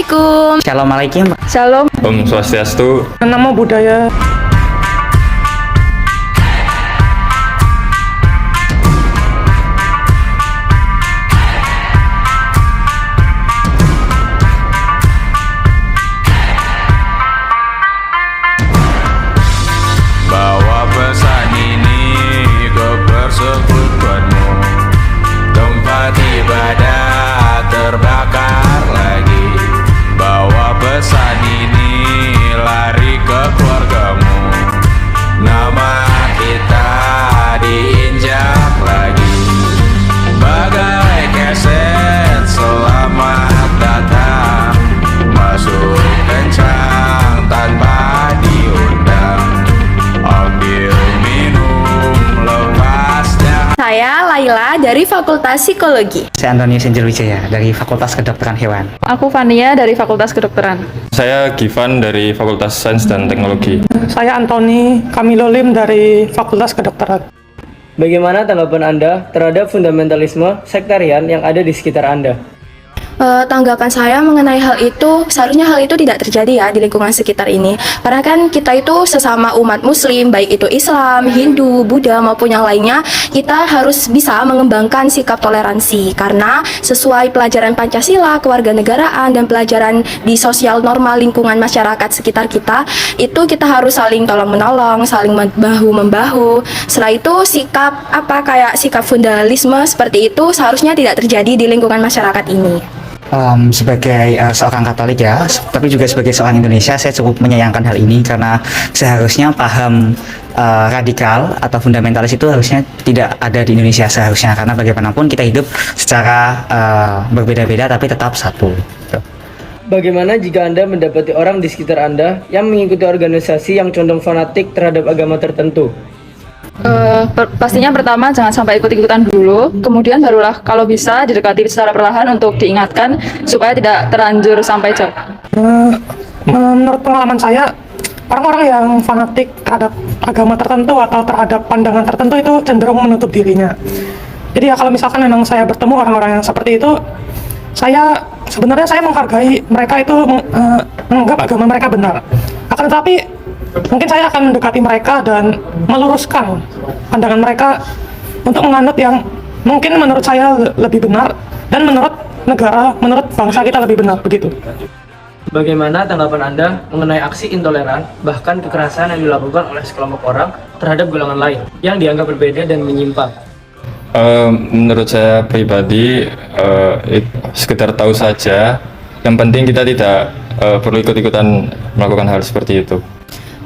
Assalamualaikum. Assalamualaikum. Shalom. Om Swastiastu. Namo Buddhaya. Bawa pesan ini ke persekutuanmu. Tempat ibadah terbakar lagi. Bawa pesan ini lari ke keluargamu. Nama kita diinjak lagi. Bagai keset selamat datang. Masuk kencang tanpa diundang. Ambil minum lepasnya. Saya Laila dari Fakultas Psikologi. Saya Antonius Wijaya dari Fakultas Kedokteran Hewan. Aku Fania dari Fakultas Kedokteran. Saya Givan dari Fakultas Sains dan Teknologi. Saya Antoni Camilo Lim dari Fakultas Kedokteran. Bagaimana tanggapan Anda terhadap fundamentalisme sektarian yang ada di sekitar Anda? Tanggapan saya mengenai hal itu, seharusnya hal itu tidak terjadi ya di lingkungan sekitar ini. Karena kan kita itu sesama umat muslim, baik itu Islam, Hindu, Buddha maupun yang lainnya, kita harus bisa mengembangkan sikap toleransi. Karena sesuai pelajaran Pancasila, kewarganegaraan, dan pelajaran di sosial normal lingkungan masyarakat sekitar kita, itu kita harus saling tolong-menolong, saling bahu-membahu. Setelah itu sikap sikap fundamentalisme seperti itu seharusnya tidak terjadi di lingkungan masyarakat ini. Sebagai seorang Katolik ya, tapi juga sebagai seorang Indonesia, saya cukup menyayangkan hal ini karena seharusnya paham radikal atau fundamentalis itu harusnya tidak ada di Indonesia seharusnya, karena bagaimanapun kita hidup secara berbeda-beda tapi tetap satu. Bagaimana jika Anda mendapati orang di sekitar Anda yang mengikuti organisasi yang condong fanatik terhadap agama tertentu? Pastinya pertama jangan sampai ikut-ikutan dulu, kemudian barulah kalau bisa didekati secara perlahan untuk diingatkan supaya tidak terlanjur sampai jauh. Menurut pengalaman saya, orang-orang yang fanatik terhadap agama tertentu atau terhadap pandangan tertentu itu cenderung menutup dirinya. Jadi ya kalau misalkan memang saya bertemu orang-orang yang seperti itu, sebenarnya saya menghargai mereka itu menganggap agama mereka benar. Akan tetapi mungkin saya akan mendekati mereka dan meluruskan pandangan mereka untuk menganut yang mungkin menurut saya lebih benar dan menurut negara, menurut bangsa kita lebih benar, begitu. Bagaimana tanggapan Anda mengenai aksi intoleran, bahkan kekerasan yang dilakukan oleh sekelompok orang terhadap golongan lain yang dianggap berbeda dan menyimpang? Menurut saya pribadi, sekedar tahu saja. Yang penting kita tidak perlu ikut-ikutan melakukan hal seperti itu.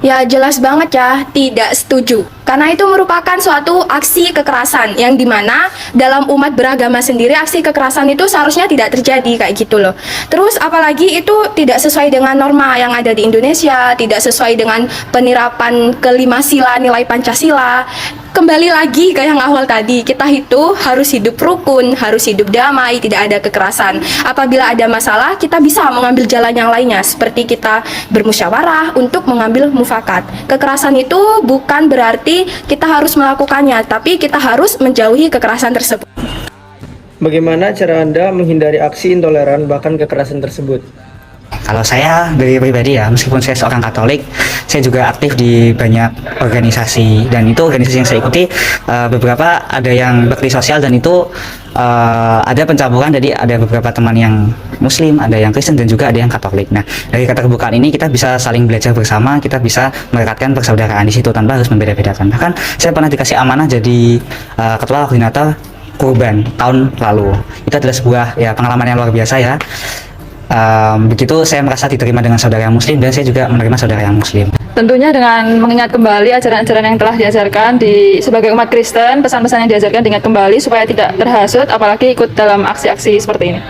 Ya jelas banget ya, tidak setuju. Karena itu merupakan suatu aksi kekerasan yang dimana dalam umat beragama sendiri aksi kekerasan itu seharusnya tidak terjadi kayak gitu loh. Terus apalagi itu tidak sesuai dengan norma yang ada di Indonesia, tidak sesuai dengan penerapan kelima sila nilai Pancasila. Kembali lagi ke yang awal tadi, kita itu harus hidup rukun, harus hidup damai, tidak ada kekerasan. Apabila ada masalah, kita bisa mengambil jalan yang lainnya, seperti kita bermusyawarah untuk mengambil mufakat. Kekerasan itu bukan berarti kita harus melakukannya, tapi kita harus menjauhi kekerasan tersebut. Bagaimana cara Anda menghindari aksi intoleran bahkan kekerasan tersebut? Kalau saya dari pribadi ya, meskipun saya seorang Katolik, saya juga aktif di banyak organisasi, dan itu organisasi yang saya ikuti beberapa ada yang bakti sosial, dan itu ada pencampuran, jadi ada beberapa teman yang Muslim, ada yang Kristen, dan juga ada yang Katolik. Nah, dari keterbukaan ini kita bisa saling belajar bersama, kita bisa merekatkan persaudaraan di situ tanpa harus membeda-bedakan. Bahkan saya pernah dikasih amanah jadi ketua koordinator kurban tahun lalu. Itu adalah sebuah pengalaman yang luar biasa ya. Begitu saya merasa diterima dengan saudara yang Muslim, dan saya juga menerima saudara yang Muslim. Tentunya dengan mengingat kembali ajaran-ajaran yang telah diajarkan sebagai umat Kristen, pesan-pesan yang diajarkan diingat kembali supaya tidak terhasut, apalagi ikut dalam aksi-aksi seperti ini.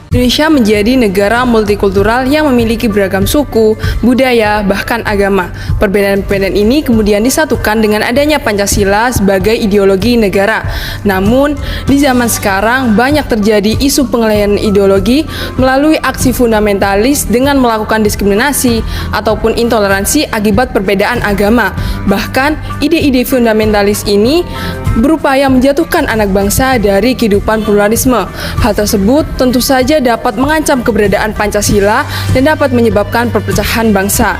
Indonesia menjadi negara multikultural yang memiliki beragam suku, budaya, bahkan agama. Perbedaan-perbedaan ini kemudian disatukan dengan adanya Pancasila sebagai ideologi negara. Namun, di zaman sekarang banyak terjadi isu pengelainan ideologi melalui aksi fundamentalis dengan melakukan diskriminasi ataupun intoleransi akibat perbedaan agama. Bahkan, ide-ide fundamentalis ini berupaya menjatuhkan anak bangsa dari kehidupan pluralisme. Hal tersebut tentu saja dapat mengancam keberadaan Pancasila dan dapat menyebabkan perpecahan bangsa.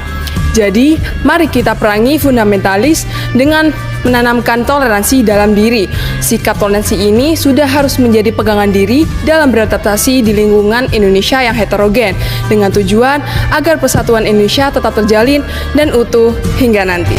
Jadi, mari kita perangi fundamentalis dengan menanamkan toleransi dalam diri. Sikap toleransi ini sudah harus menjadi pegangan diri dalam beradaptasi di lingkungan Indonesia yang heterogen, dengan tujuan agar persatuan Indonesia tetap terjalin dan utuh hingga nanti.